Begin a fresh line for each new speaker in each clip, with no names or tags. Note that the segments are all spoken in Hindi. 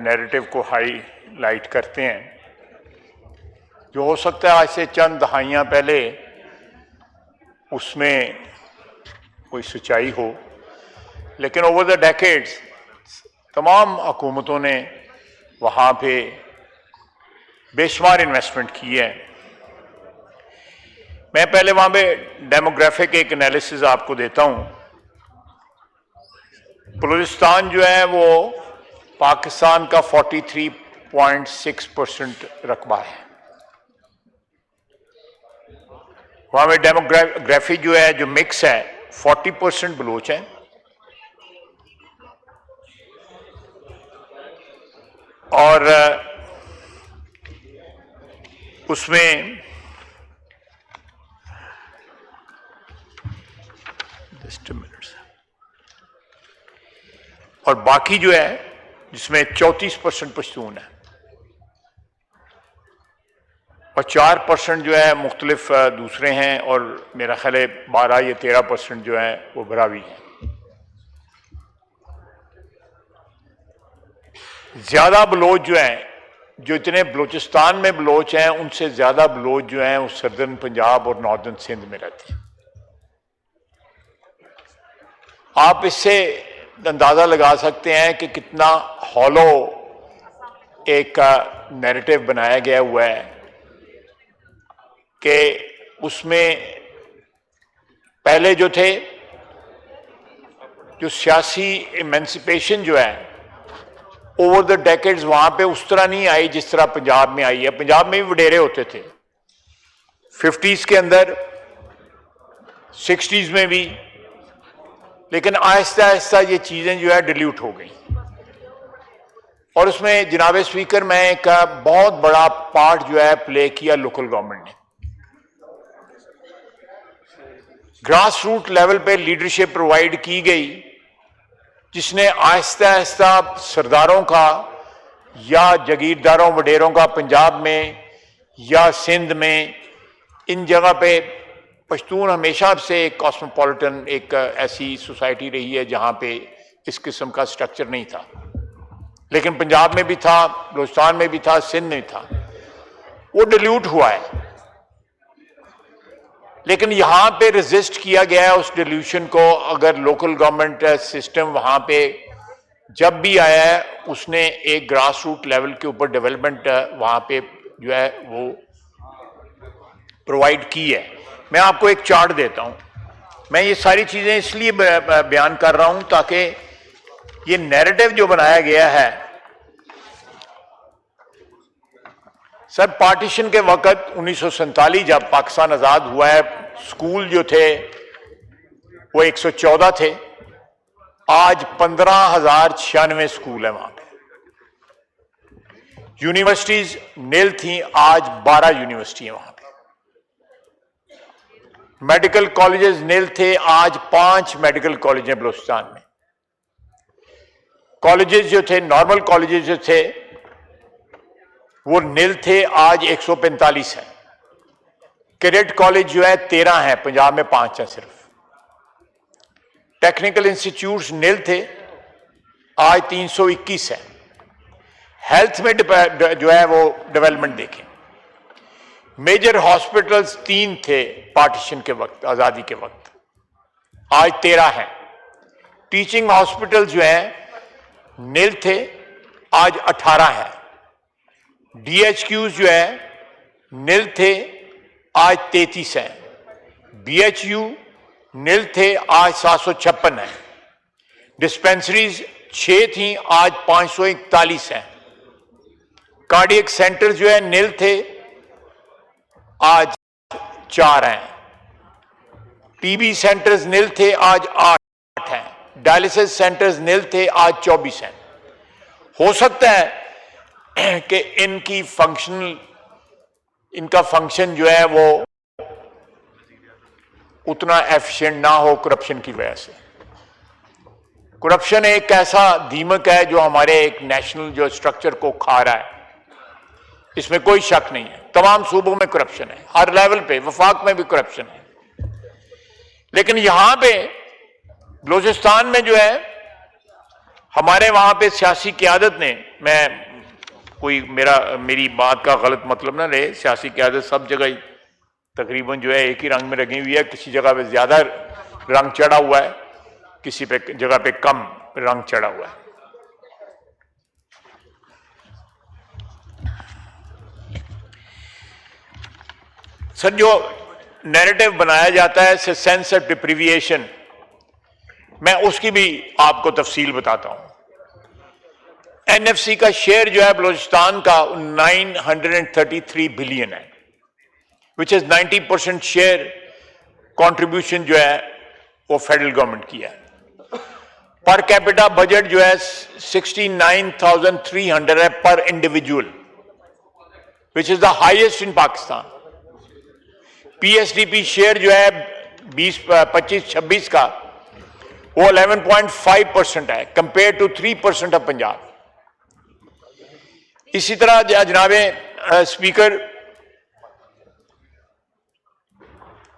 नैरेटिव को हाईलाइट करते हैं जो हो सकता है आज से चंद दहाइयां पहले उसमें कोई सच्चाई हो, लेकिन ओवर द डेकेड्स तमाम हुकूमतों ने वहाँ पे बेशुमार इन्वेस्टमेंट की है। मैं पहले वहाँ पे डेमोग्राफिक एक एनालिसिस आपको देता हूँ। बलूचिस्तान जो है वो पाकिस्तान का 43.6% रकबा है। वहाँ में डेमोग्राफी जो है, जो मिक्स है, 40% बलूच है और उसमें और बाकी जो है जिसमें 34% पश्तून है और 4% जो है मुख्तलिफ दूसरे हैं और मेरा ख्याल है 12 या 13% जो है वो बरावी हैं। ज्यादा बलोच जो है, जो इतने बलूचिस्तान में बलोच हैं उनसे ज्यादा बलोच जो हैं वो सदर्न पंजाब और नॉर्दर्न सिंध में रहते हैं। आप इससे अंदाजा लगा सकते हैं कि कितना हॉलो एक नैरेटिव बनाया गया हुआ है कि उसमें पहले जो थे, जो सियासी इमेंसिपेशन जो है ओवर द डेकेड्स वहां पे उस तरह नहीं आई जिस तरह पंजाब में आई है। पंजाब में भी वडेरे होते थे 50s के अंदर, 60s में भी, लेकिन आहिस्ता आहिस्ता ये चीजें जो है डिल्यूट हो गई। और उसमें जनाब स्पीकर में एक बहुत बड़ा पार्ट जो है प्ले किया लोकल गवर्नमेंट ने। ग्रास रूट लेवल पे लीडरशिप प्रोवाइड की गई जिसने आहिस्ता आहिस्ता सरदारों का या जगीरदारों वडेरों का पंजाब में या सिंध में, इन जगह पे पश्तून हमेशा से एक कॉस्मोपॉलिटन एक ऐसी सोसाइटी रही है जहां पे इस किस्म का स्ट्रक्चर नहीं था, लेकिन पंजाब में भी था, बलूचिस्तान में भी था, सिंध में था। वो डिल्यूट हुआ है, लेकिन यहां पे रेजिस्ट किया गया है उस डिल्यूशन को। अगर लोकल गवर्नमेंट सिस्टम वहां पे जब भी आया है उसने एक ग्रास रूट लेवल के ऊपर डेवलपमेंट वहां पे जो है वो प्रोवाइड की है। मैं आपको एक चार्ट देता हूं। मैं ये सारी चीजें इसलिए बयान कर रहा हूं ताकि ये नैरेटिव जो बनाया गया है, सर पार्टीशन के वक्त 1947 जब पाकिस्तान आजाद हुआ है, स्कूल जो थे वो 114 थे, आज 15,096 स्कूल है वहां पे। यूनिवर्सिटीज नील थी, आज 12 यूनिवर्सिटी है वहां पे। मेडिकल कॉलेजेस नील थे, आज 5 मेडिकल कॉलेज हैं बलूचिस्तान में। कॉलेजेस जो थे, नॉर्मल कॉलेजेस जो थे वो नील थे, आज 145 है। कैडेट कॉलेज जो है 13 है, पंजाब में 5 है सिर्फ। टेक्निकल इंस्टीट्यूट्स नील थे, आज 321 है। हेल्थ में जो है वो डेवलपमेंट देखें, मेजर हॉस्पिटल्स 3 थे पार्टीशन के वक्त, आजादी के वक्त, आज 13 हैं। टीचिंग हॉस्पिटल जो है नील थे, आज 18 है। डीएचक्यूज जो है नील थे, आज 33 है। बीएचयू नील थे, आज 756 है। डिस्पेंसरीज 6 थी, आज 541 है। कार्डियक सेंटर जो है नील थे, आज 4 हैं। टीबी सेंटर्स नील थे, आज 8 हैं। डायलिसिस सेंटर्स नील थे, आज 24 हैं। हो सकता है कि इनका फंक्शन जो है वो उतना एफिशिएंट ना हो करप्शन की वजह से। करप्शन एक ऐसा दीमक है जो हमारे एक नेशनल जो स्ट्रक्चर को खा रहा है, इसमें कोई शक नहीं है। तमाम सूबों में करप्शन है, हर लेवल पे, वफाक में भी करप्शन है, लेकिन यहां पे बलूचिस्तान में जो है हमारे वहां पे सियासी क़यादत ने, मैं कोई मेरी बात का गलत मतलब ना रहे, सियासी क़यादत सब जगह ही तकरीबन जो है एक ही रंग में रंगी हुई है, किसी जगह पे ज्यादा रंग चढ़ा हुआ है, किसी पे जगह पे कम रंग चढ़ा हुआ है। सर, जो नैरेटिव बनाया जाता है सेंस ऑफ डिप्रीविएशन, मैं उसकी भी आपको तफसील बताता हूं। एनएफसी का शेयर जो है बलूचिस्तान का 933 बिलियन है, विच इज 90% शेयर कंट्रीब्यूशन जो है वो फेडरल गवर्नमेंट की है। पर कैपिटा बजट जो है 69,300 है पर individual, which is the highest in Pakistan. PSDP share जो है 25-26 का वो 11.5% है कंपेयर टू 3% ऑफ पंजाब। इसी तरह जनाबे स्पीकर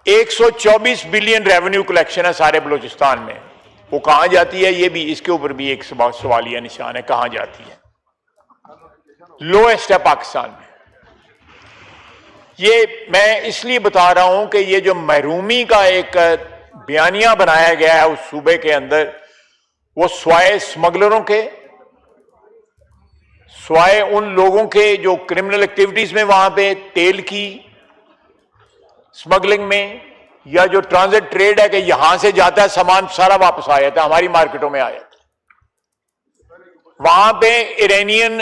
124 बिलियन रेवेन्यू कलेक्शन है सारे बलूचिस्तान में, वो कहां जाती है, ये भी इसके ऊपर भी एक सवालिया निशान है, कहां जाती है। लोएस्ट है पाकिस्तान में। ये मैं इसलिए बता रहा हूं कि ये जो महरूमी का एक बयानिया बनाया गया है उस सूबे के अंदर, वो स्वाय स्मगलरों के, स्वाय उन लोगों के जो क्रिमिनल एक्टिविटीज में वहां पे तेल की स्मगलिंग में, या जो ट्रांजिट ट्रेड है कि यहां से जाता है सामान सारा वापस आ जाता है, हमारी मार्केटों में आ जाता है। वहां पे इरानियन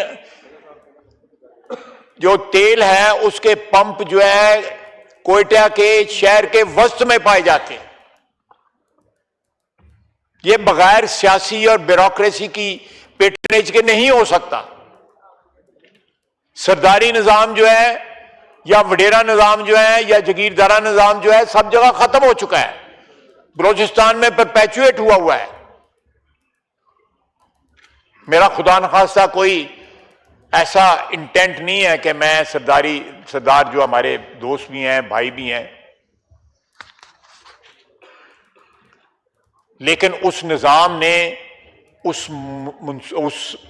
जो तेल है उसके पंप जो है कोयटा के शहर के वस्त में पाए जाते हैं। ये बगैर सियासी और ब्यूरोक्रेसी की पेटनेज के नहीं हो सकता। सरदारी निजाम जो है या वडेरा निजाम जो है या जगीरदारा निजाम जो है सब जगह खत्म हो चुका है, बलूचिस्तान में परपेचुएट हुआ है। मेरा खुदा न खास्ता कोई ऐसा इंटेंट नहीं है कि मैं सरदार जो हमारे दोस्त भी हैं, भाई भी हैं, लेकिन उस निजाम ने उस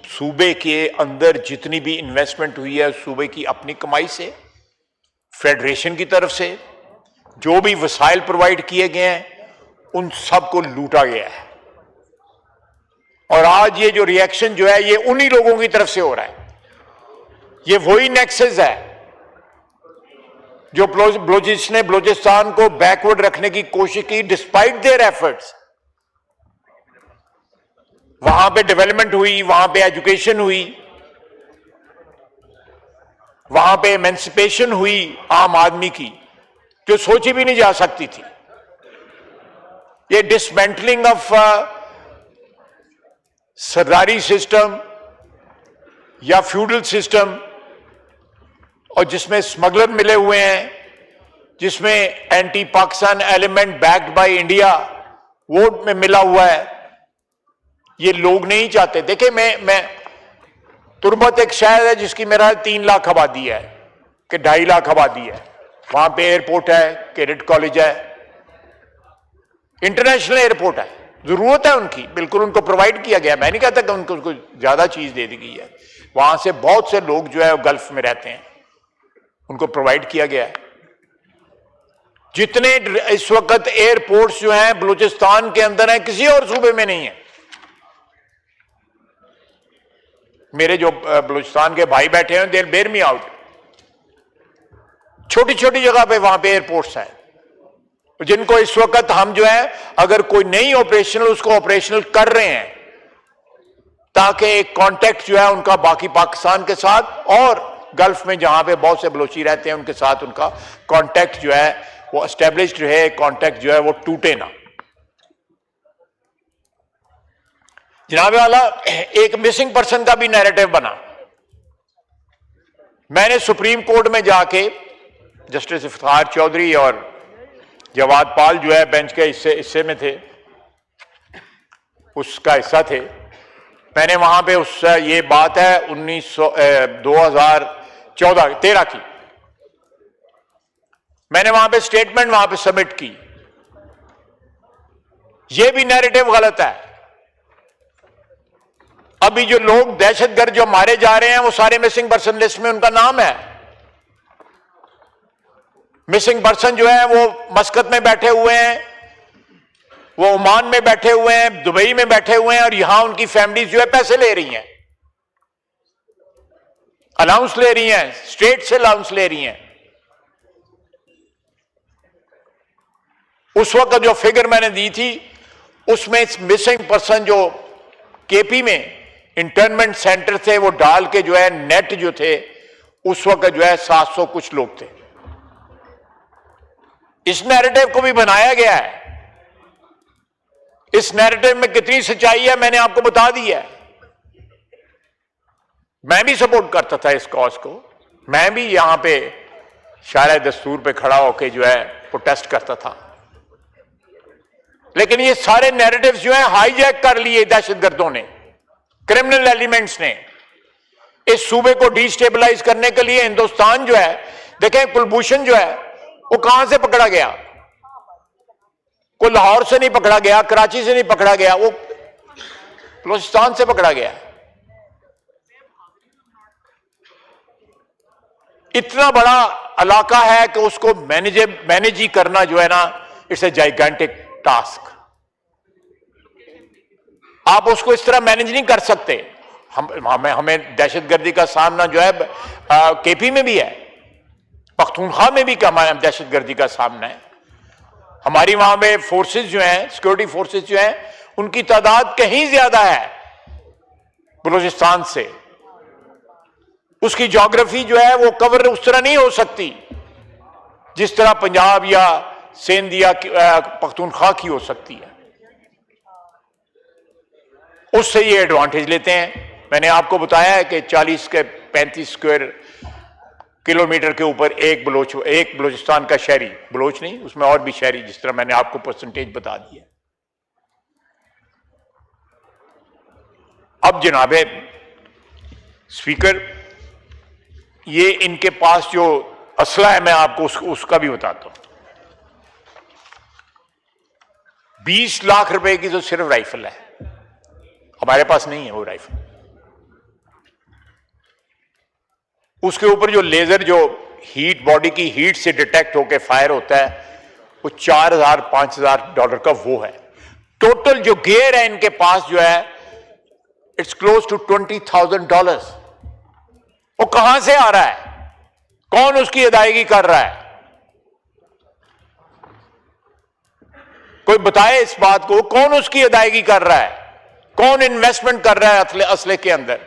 सूबे के अंदर जितनी भी इन्वेस्टमेंट हुई है उस सूबे की अपनी कमाई से, फेडरेशन की तरफ से जो भी वसाइल प्रोवाइड किए गए हैं उन सब को लूटा गया है। और आज ये जो रिएक्शन जो है ये उन्हीं लोगों की तरफ से हो रहा है। ये वही नेक्सस है जो ने बलूचिस्तान को बैकवर्ड रखने की कोशिश की डिस्पाइट देयर एफर्ट्स। वहां पे डेवलपमेंट हुई, वहां पे एजुकेशन हुई, वहां पे एमेंसिपेशन हुई आम आदमी की, जो सोची भी नहीं जा सकती थी। ये डिसमेंटलिंग ऑफ सरदारी सिस्टम या फ्यूडल सिस्टम, और जिसमें स्मगलर मिले हुए हैं, जिसमें anti Pakistan element backed by India vote में मिला हुआ है, ये लोग नहीं चाहते। देखिए, मैं तुर्बत एक शहर है जिसकी मेरा 3 लाख आबादी है कि 2.5 लाख आबादी है, वहां पे एयरपोर्ट है, कैडेट कॉलेज है, इंटरनेशनल एयरपोर्ट है, जरूरत है उनकी, बिल्कुल उनको प्रोवाइड किया गया। मैं नहीं कहता कि उनको ज्यादा चीज दे दी गई है, वहां से बहुत से लोग जो है गल्फ में रहते हैं, उनको प्रोवाइड किया गया है। जितने इस वक्त एयरपोर्ट्स जो हैं बलूचिस्तान के अंदर हैं, किसी और सूबे में नहीं है। मेरे जो बलूचिस्तान के भाई बैठे हैं, देर बेर मी आउट, छोटी छोटी जगह पे वहां पे एयरपोर्ट्स हैं, जिनको इस वक्त हम जो है अगर कोई नहीं ऑपरेशनल उसको ऑपरेशनल कर रहे हैं, ताकि एक कांटेक्ट जो है उनका बाकी पाकिस्तान के साथ और गल्फ में जहां पे बहुत से बलोची रहते हैं उनके साथ उनका कांटेक्ट जो है वो एस्टेब्लिश्ड रहे, कांटेक्ट जो है वो टूटे ना। जनाब वाला, एक मिसिंग पर्सन का भी नैरेटिव बना। मैंने सुप्रीम कोर्ट में जाके जस्टिस इफ्तार चौधरी और जवाद पाल जो है बेंच के हिस्से में थे, उसका हिस्सा थे, मैंने वहां पे उस ये बात है 2013 की, मैंने वहां पे स्टेटमेंट वहां पे सबमिट की। ये भी नैरेटिव गलत है। अभी जो लोग दहशतगर्द जो मारे जा रहे हैं वो सारे मिसिंग पर्सन लिस्ट में उनका नाम है। मिसिंग पर्सन जो है वो मस्कत में बैठे हुए हैं, वो ओमान में बैठे हुए हैं, दुबई में बैठे हुए हैं, और यहां उनकी फैमिलीज जो है पैसे ले रही हैं, अलाउंस ले रही हैं, स्टेट से अलाउंस ले रही हैं। उस वक्त जो फिगर मैंने दी थी उसमें मिसिंग पर्सन जो केपी में इंटर्नमेंट सेंटर थे वो डाल के जो है नेट जो थे उस वक्त जो है 700 कुछ लोग थे। इस नैरेटिव को भी बनाया गया है। इस नैरेटिव में कितनी सच्चाई है मैंने आपको बता दी है। मैं भी सपोर्ट करता था इस कॉज को, मैं भी यहां पे शायद दस्तूर पे खड़ा होकर जो है प्रोटेस्ट करता था, लेकिन ये सारे नैरेटिव्स जो है हाईजैक कर लिए दहशतगर्दों ने, क्रिमिनल एलिमेंट्स ने। इस सूबे को डिस्टेबलाइज करने के लिए हिंदुस्तान जो है, देखें कुलभूषण जो है वो कहां से पकड़ा गया? कोई लाहौर से नहीं पकड़ा गया, कराची से नहीं पकड़ा गया, वो बलूचिस्तान से पकड़ा गया। इतना बड़ा इलाका है कि उसको मैनेज ही करना जो है ना, इट्स ए जाइगेंटिक टास्क। आप उसको इस तरह मैनेज नहीं कर सकते। हमें दहशतगर्दी का सामना जो है केपी में भी है, पख्तूनख्वा में भी दहशतगर्दी का सामना है। हमारी वहां पे फोर्सेस जो हैं, सिक्योरिटी फोर्सेस जो हैं, उनकी तादाद कहीं ज्यादा है बलूचिस्तान से। उसकी ज्योग्राफी जो है वो कवर उस तरह नहीं हो सकती जिस तरह पंजाब या सिंध या पख्तूनख्वा की हो सकती है। उससे ये एडवांटेज लेते हैं। मैंने आपको बताया है कि 40 के 35 स्क्वायर किलोमीटर के ऊपर एक बलूचिस्तान का शहरी, बलोच नहीं उसमें और भी शहरी, जिस तरह मैंने आपको परसेंटेज बता दी है। अब जनाबे स्पीकर, ये इनके पास जो असला है मैं आपको उसका भी बताता हूं। 20 लाख रुपए की तो सिर्फ राइफल है, हमारे पास नहीं है वो राइफल। उसके ऊपर जो लेजर जो हीट, बॉडी की हीट से डिटेक्ट होकर फायर होता है, वो $4,000-5,000 का वो है। टोटल जो गियर है इनके पास जो है इट्स क्लोज टू $20,000। वो कहां से आ रहा है? कौन उसकी अदायगी कर रहा है? कोई बताए इस बात को, कौन उसकी अदायगी कर रहा है? कौन इन्वेस्टमेंट कर रहा है असले के अंदर?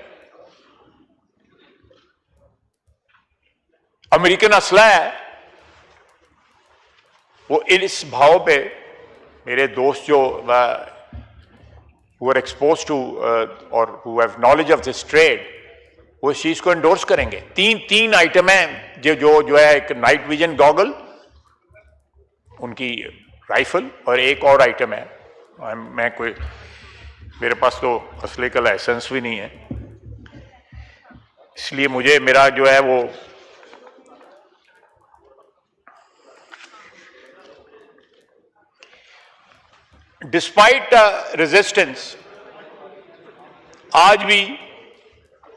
अमेरिकन असला है वो। इस भाव पे मेरे दोस्त जो who are exposed to or who have knowledge of this trade, वो इस चीज को एंडोर्स करेंगे। तीन आइटम हैं जो है, एक नाइट विजन गॉगल, उनकी राइफल, और एक और आइटम है, मेरे पास तो असले का लाइसेंस भी नहीं है, इसलिए मुझे मेरा जो है वो डिस्पाइट रेजिस्टेंस आज भी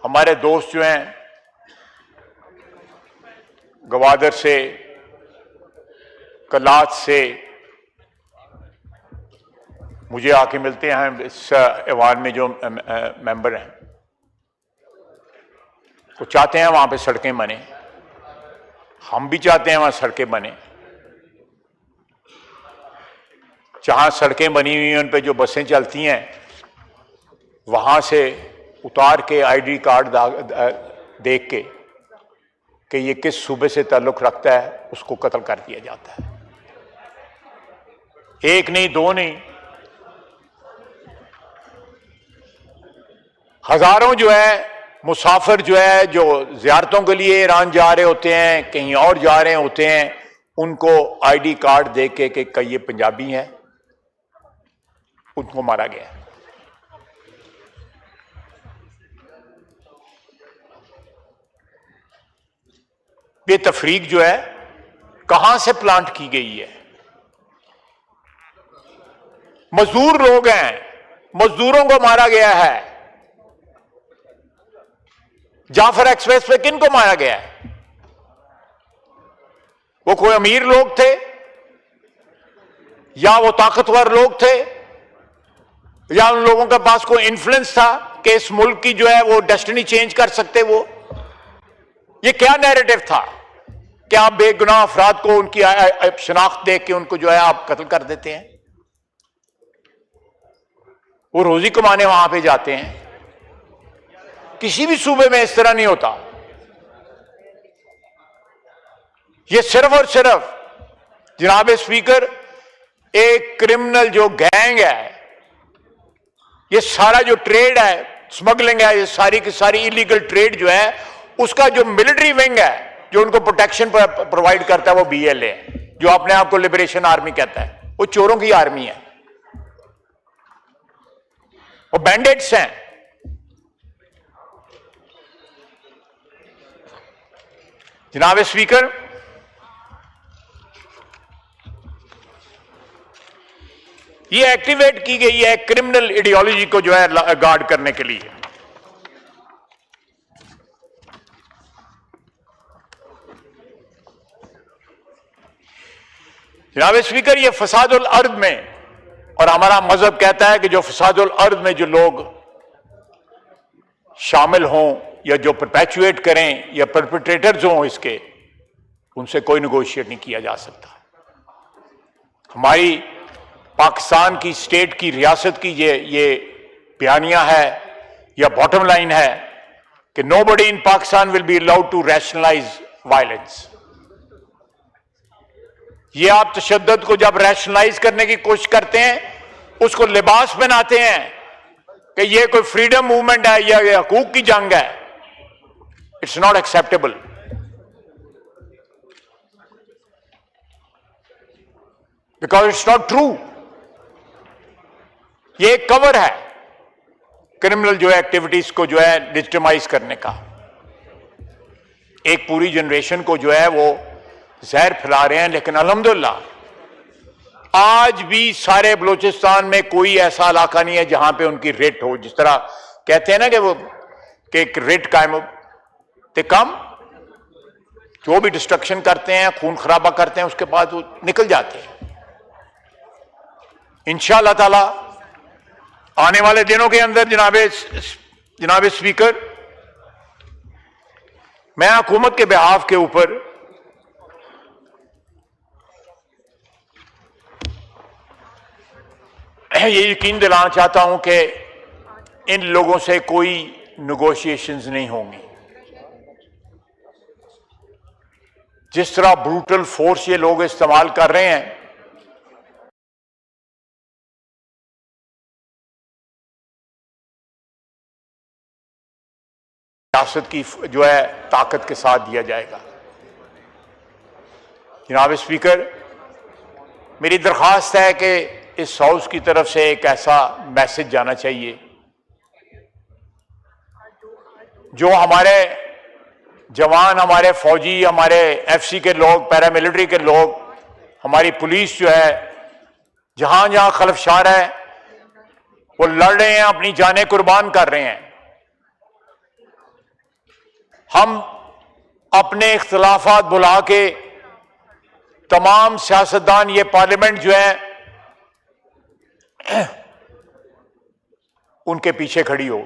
हमारे दोस्त जो हैं गवादर से, कलात से मुझे आके मिलते हैं। इस ऐवान में जो मेंबर हैं वो चाहते हैं वहां पे सड़कें बने, हम भी चाहते हैं वहां सड़कें बने। जहां सड़कें बनी हुई हैं उन पे जो बसें चलती हैं, वहां से उतार के आईडी कार्ड देख के कि ये किस सूबे से ताल्लुक रखता है, उसको कत्ल कर दिया जाता है। एक नहीं, दो नहीं, हजारों जो है मुसाफिर जो है, जो ज़ियारतों के लिए ईरान जा रहे होते हैं, कहीं और जा रहे होते हैं, उनको आईडी कार्ड देख के कि कई ये पंजाबी हैं, उनको मारा गया। ये तफरीक जो है कहां से प्लांट की गई है? मजदूर लोग हैं, मजदूरों को मारा गया है। जाफर एक्सप्रेस पे किन को मारा गया है? वो कोई अमीर लोग थे या वो ताकतवर लोग थे या उन लोगों के पास कोई इन्फ्लुएंस था कि इस मुल्क की जो है वो डेस्टिनी चेंज कर सकते? वो ये क्या नैरेटिव था कि आप बेगुनाह अफराद को उनकी शनाख्त देख के उनको जो है आप कत्ल कर देते हैं? वो रोजी कमाने वहां पे जाते हैं। किसी भी सूबे में इस तरह नहीं होता। ये सिर्फ और सिर्फ जनाब स्पीकर एक क्रिमिनल जो गैंग है, ये सारा जो ट्रेड है, स्मगलिंग है, ये सारी की सारी इलीगल ट्रेड जो है, उसका जो मिलिट्री विंग है जो उनको प्रोटेक्शन प्रोवाइड करता है वो BLA है, जो अपने आप को लिबरेशन आर्मी कहता है। वो चोरों की आर्मी है, वो बैंडेट्स हैं। जनाब स्पीकर, ये एक्टिवेट की गई है क्रिमिनल आइडियोलॉजी को जो है गार्ड करने के लिए। जनाब स्पीकर, ये फसादुल अर्द में, और हमारा मजहब कहता है कि जो फसादुल अर्द में जो लोग शामिल हों या जो परपेचुएट करें या परपेट्रेटर्स हों इसके, उनसे कोई नेगोशिएट नहीं किया जा सकता। हमारी पाकिस्तान की स्टेट की रियासत की ये बयानिया है या बॉटम लाइन है कि nobody in Pakistan will be allowed to rationalise violence. ये आप तशद्दुद को जब रैशनलाइज करने की कोशिश करते हैं, उसको लिबास बनाते हैं कि ये कोई फ्रीडम मूवमेंट है या ये हकूक की जंग है। It's not acceptable. Because it's not true. ये एक कवर है क्रिमिनल जो है एक्टिविटीज को जो है लेजिटिमाइज करने का। एक पूरी जनरेशन को जो है वो जहर फैला रहे हैं। लेकिन अल्हम्दुलिल्लाह आज भी सारे बलूचिस्तान में कोई ऐसा इलाका नहीं है जहां पे उनकी रेट हो। जिस तरह कहते हैं ना कि वो कि एक रेट कायम ते कम, जो भी डिस्ट्रक्शन करते हैं, खून खराबा करते हैं, उसके बाद वो निकल जाते हैं। इंशाअल्लाह ताला आने वाले दिनों के अंदर जनाब स्पीकर, मैं हुकूमत के बिहाफ के ऊपर ये यकीन दिलाना चाहता हूं कि इन लोगों से कोई नेगोशिएशंस नहीं होंगी। जिस तरह ब्रूटल फोर्स ये लोग इस्तेमाल कर रहे हैं, रियासत की जो है ताकत के साथ दिया जाएगा। जनाब स्पीकर, मेरी दरख्वास्त है कि इस हाउस की तरफ से एक ऐसा मैसेज जाना चाहिए जो हमारे जवान, हमारे फौजी, हमारे FC के लोग, पैरामिलिट्री के लोग, हमारी पुलिस जो है जहां जहां खलफशार है वो लड़ रहे हैं, अपनी जानें कुर्बान कर रहे हैं। हम अपने इख्तिलाफात भुला के तमाम सियासतदान, ये पार्लियामेंट जो है उनके पीछे खड़ी हो।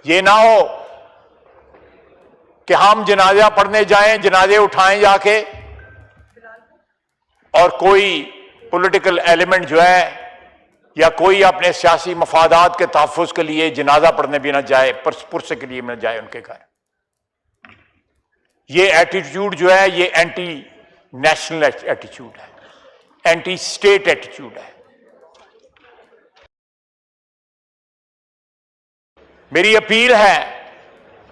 ये ना हो कि हम जनाजा पढ़ने जाएं, जनाजे उठाएं जाके, और कोई पॉलिटिकल एलिमेंट जो है या कोई अपने सियासी मफादात के तहफ़्फ़ुज़ के लिए जनाजा पढ़ने भी ना जाए, पुरसे के लिए भी ना जाए उनके घर। ये एटीट्यूड जो है ये एंटी नेशनल एटीट्यूड है, एंटी स्टेट एटीट्यूड है। मेरी अपील है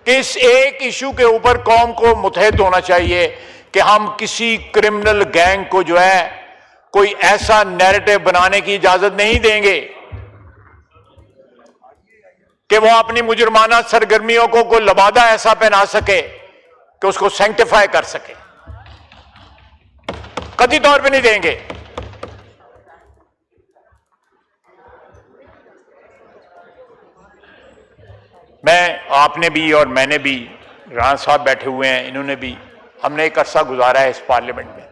कि इस एक इशू के ऊपर कौम को मुतहद होना चाहिए कि हम किसी क्रिमिनल गैंग को जो है कोई ऐसा नैरेटिव बनाने की इजाजत नहीं देंगे कि वो अपनी मुजरमाना सरगर्मियों को कोई लबादा ऐसा पहना सके कि उसको सैंक्टिफाई कर सके। कतई तौर पे नहीं देंगे। मैं, आपने भी और मैंने भी, राणा साहब बैठे हुए हैं, इन्होंने भी, हमने एक अरसा गुजारा है इस पार्लियामेंट में।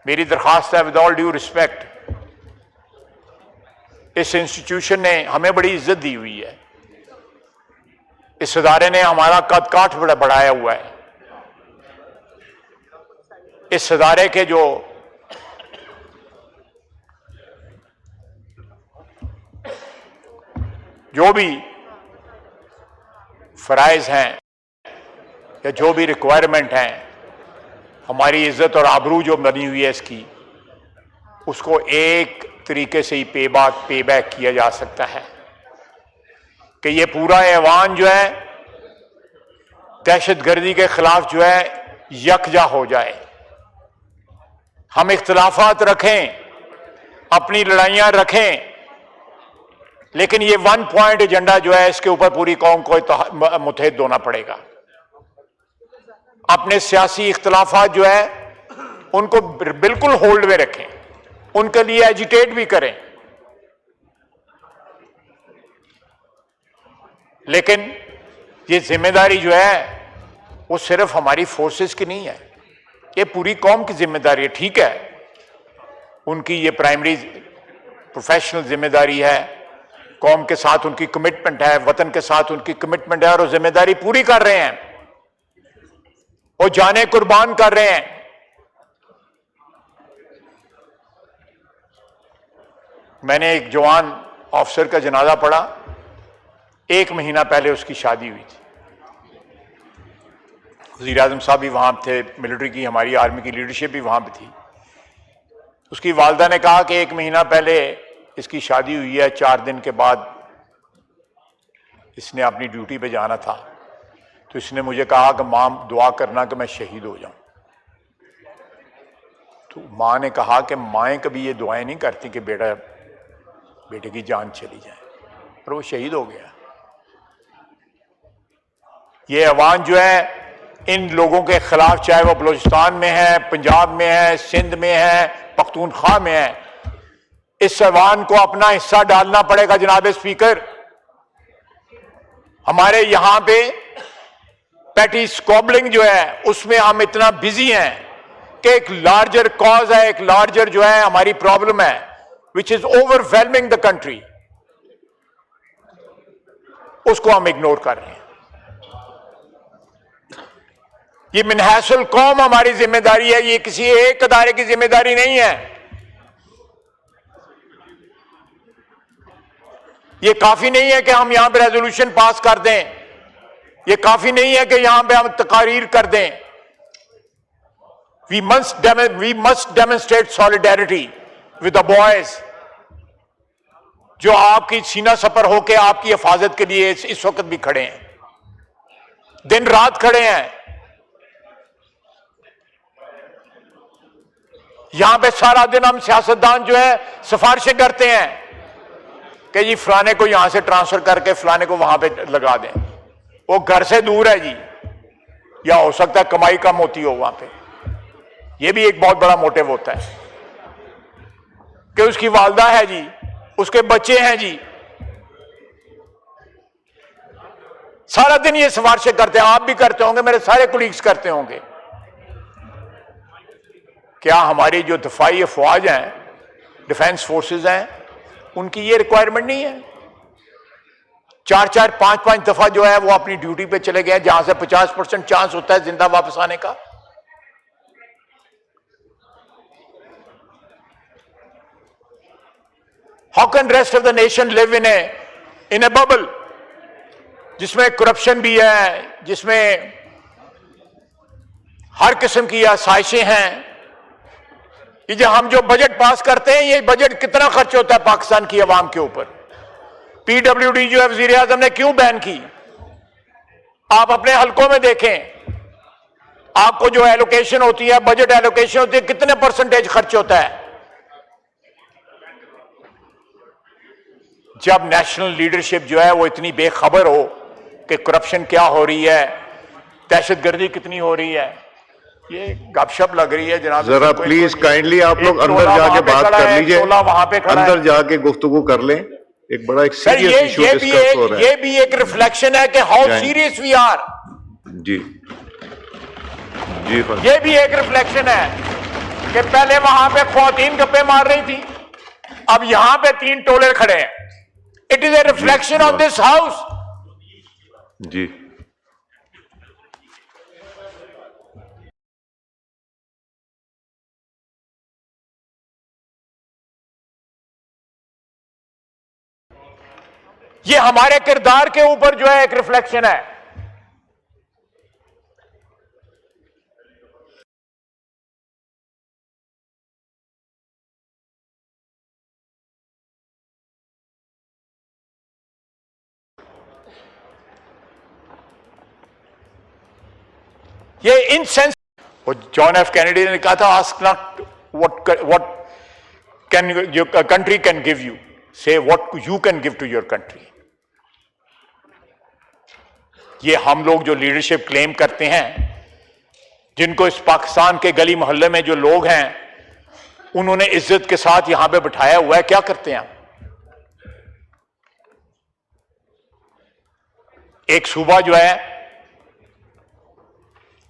मेरी दरख्वास्त है, विद ऑल ड्यू रिस्पेक्ट, इस इंस्टीट्यूशन ने हमें बड़ी इज्जत दी हुई है, इस इदारे ने हमारा कद काठ बड़ा बढ़ाया हुआ है। इस इदारे के जो भी फराइज हैं या जो भी रिक्वायरमेंट हैं, हमारी इज्जत और आबरू जो बनी हुई है इसकी, उसको एक तरीके से ही पे बैक किया जा सकता है कि ये पूरा ऐवान जो है दहशतगर्दी के खिलाफ जो है यकजा हो जाए। हम इख्तिलाफात रखें, अपनी लड़ाइयां रखें, लेकिन ये 1 पॉइंट एजेंडा जो है, इसके ऊपर पूरी कौम को मुतहद होना पड़ेगा। अपने सियासी इख्तिलाफात जो है उनको बिल्कुल होल्ड में रखें, उनके लिए एजिटेट भी करें, लेकिन ये जिम्मेदारी जो है वो सिर्फ हमारी फोर्सेस की नहीं है, ये पूरी कौम की जिम्मेदारी है। ठीक है, उनकी ये प्राइमरी प्रोफेशनल जिम्मेदारी है, कौम के साथ उनकी कमिटमेंट है, वतन के साथ उनकी कमिटमेंट है, और वो जिम्मेदारी पूरी कर रहे हैं, वो जाने कुर्बान कर रहे हैं। मैंने एक जवान ऑफिसर का जनाजा पढ़ा, 1 महीना पहले उसकी शादी हुई थी। वज़ीर आज़म साहब भी वहां थे, मिलिट्री की, हमारी आर्मी की लीडरशिप भी वहां पे थी। उसकी वालदा ने कहा कि 1 महीना पहले इसकी शादी हुई है, 4 दिन के बाद इसने अपनी ड्यूटी पे जाना था, तो इसने मुझे कहा कि मां दुआ करना कि मैं शहीद हो जाऊं। तो मां ने कहा कि माएँ कभी ये दुआएं नहीं करती कि बेटे की जान चली जाए, और वो शहीद हो गया। ये अवान जो है इन लोगों के खिलाफ, चाहे वो बलूचिस्तान में है, पंजाब में है, सिंध में है, पख्तूनख्वा में है, इस अवान को अपना हिस्सा डालना पड़ेगा। जनाब स्पीकर, हमारे यहां पे पैटी स्क्वॉबलिंग जो है उसमें हम इतना बिजी हैं कि एक लार्जर कॉज है, एक लार्जर जो है हमारी प्रॉब्लम है, which is overwhelming the country, उसको हम इग्नोर कर रहे हैं। ये मिनहासुल कौम हमारी जिम्मेदारी है, ये किसी एक अदारे की जिम्मेदारी नहीं है। ये काफी नहीं है कि हम यहां पे रेजोल्यूशन पास कर दें, ये काफी नहीं है कि यहां पे हम तकारीर कर दें। We must demonstrate solidarity with the boys जो आपकी सीना सपर होके आपकी हिफाजत के लिए इस वक्त भी खड़े हैं, दिन रात खड़े हैं। यहां पे सारा दिन हम सियासतदान जो है सिफारिशें करते हैं कि जी फलाने को यहां से ट्रांसफर करके फलाने को वहां पे लगा दें, वो घर से दूर है जी, या हो सकता है कमाई कम होती हो वहां पे। ये भी एक बहुत बड़ा मोटिव होता है कि उसकी वालदा है जी, उसके बच्चे हैं जी, सारा दिन ये सिफारिशें करते हैं। आप भी करते होंगे, मेरे सारे कोलीग्स करते होंगे। क्या हमारी जो दफाई अफवाज हैं, डिफेंस फोर्सेस हैं, उनकी ये रिक्वायरमेंट नहीं है? 4-4, 5-5 दफा जो है वो अपनी ड्यूटी पे चले गए, जहां से 50% चांस होता है जिंदा वापस आने का। How can rest of the nation live in A bubble जिसमें करप्शन भी है, जिसमें हर किस्म की आसाइशें हैं। ये जो हम जो बजट पास करते हैं, ये बजट कितना खर्च होता है पाकिस्तान की आवाम के ऊपर? पीडब्ल्यूडी जो है वजीर आजम ने क्यों बैन की? आप अपने हलकों में देखें, आपको जो एलोकेशन होती है, बजट एलोकेशन होती है, कितने परसेंटेज खर्च होता है? जब नेशनल लीडरशिप जो है वो इतनी बेखबर हो कि करप्शन क्या हो रही है, दहशतगर्दी कितनी हो रही है, ये गपशप लग रही है जनाब।
जरा प्लीज काइंडली आप लोग अंदर जाके बात कर लीजिए,
वहां पे
अंदर जाके गुफ्तगू कर लें। एक बड़ा एक
सर
सीरियस इशू डिस्कस हो रहा है।
ये भी एक रिफ्लेक्शन है कि हाउ सीरियस वी आर।
जी जी
ये भी एक रिफ्लेक्शन है कि पहले वहां पे ख्वातीन गप्पे मार रही थी, अब यहां पे 3 टोले खड़े हैं। It is a reflection of this house.
जी
ये हमारे किरदार के ऊपर जो है एक रिफ्लेक्शन है। ये इनसेंस, जॉन एफ कैनेडी ने कहा था, ask not what can your country can give you, say what you can give to your country. ये हम लोग जो लीडरशिप क्लेम करते हैं, जिनको इस पाकिस्तान के गली मोहल्ले में जो लोग हैं उन्होंने इज्जत के साथ यहां पे बिठाया हुआ है, क्या करते हैं? एक सूबा जो है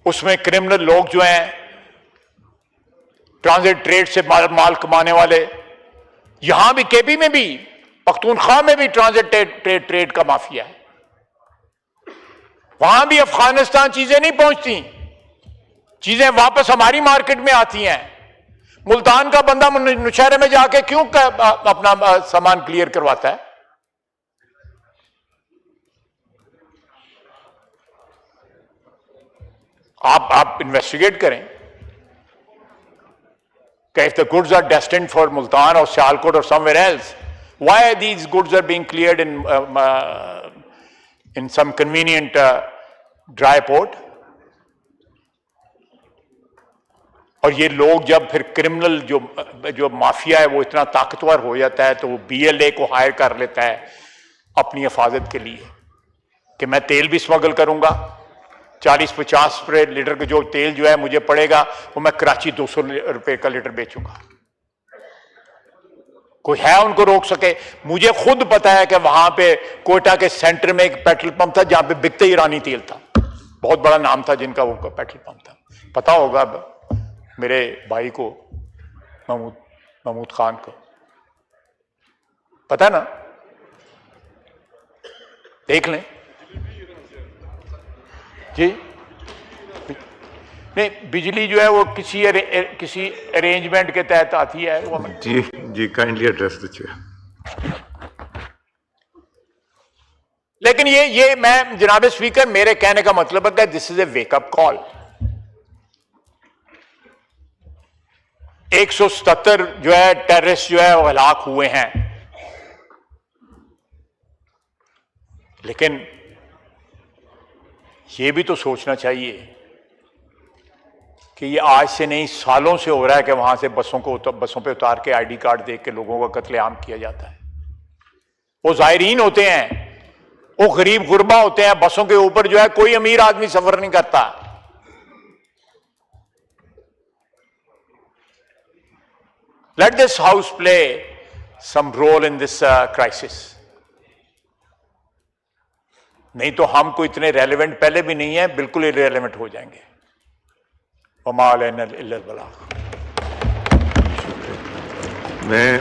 उसमें क्रिमिनल लोग जो हैं, ट्रांजिट ट्रेड से माल कमाने वाले, यहां भी केपी में भी, पख्तूनख्वा में भी ट्रांजिट ट्रेड का माफिया है। वहां भी अफगानिस्तान चीजें नहीं पहुंचती, चीजें वापस हमारी मार्केट में आती हैं। मुल्तान का बंदा नौशहरे में जाके क्यों अपना सामान क्लियर करवाता है? आप इन्वेस्टिगेट करें कि if the goods are destined for Multan or Sialkot or somewhere else, why these goods are being cleared in some convenient dry port? और ये लोग जब फिर क्रिमिनल जो माफिया है वो इतना ताकतवर हो जाता है तो वो BLA को हायर कर लेता है अपनी हिफाजत के लिए कि मैं तेल भी स्मगल करूंगा, 40-50 लीटर का जो तेल जो है मुझे पड़ेगा वो मैं कराची 200 रुपए का लीटर बेचूंगा। कोई है उनको रोक सके? मुझे खुद पता है कि वहां पे कोयटा के सेंटर में एक पेट्रोल पंप था जहां पे बिकते ईरानी तेल था, बहुत बड़ा नाम था जिनका वो पेट्रोल पंप था। पता होगा मेरे भाई को, महमूद खान को पता ना, देख लें जी। नहीं, बिजली जो है वो किसी अरेंजमेंट के तहत आती है वो।
जी जी, काइंडली एड्रेस दीजिए।
लेकिन ये मैं जनाब स्पीकर, मेरे कहने का मतलब है कि this is a wake up call. 177 जो है टेररिस्ट जो है वो हलाक हुए हैं, लेकिन ये भी तो सोचना चाहिए कि ये आज से नहीं सालों से हो रहा है कि वहां से बसों पे उतार के ID कार्ड देख के लोगों का कत्लेआम किया जाता है। वो ज़ायरीन होते हैं, वो गरीब गुरबा होते हैं, बसों के ऊपर जो है कोई अमीर आदमी सफर नहीं करता। Let this house play some role in this crisis. नहीं तो हम कोई इतने रेलेवेंट पहले भी नहीं है, बिल्कुल इरेलेवेंट हो जाएंगे। वमा अलैना इल्लल बलाग।
मैं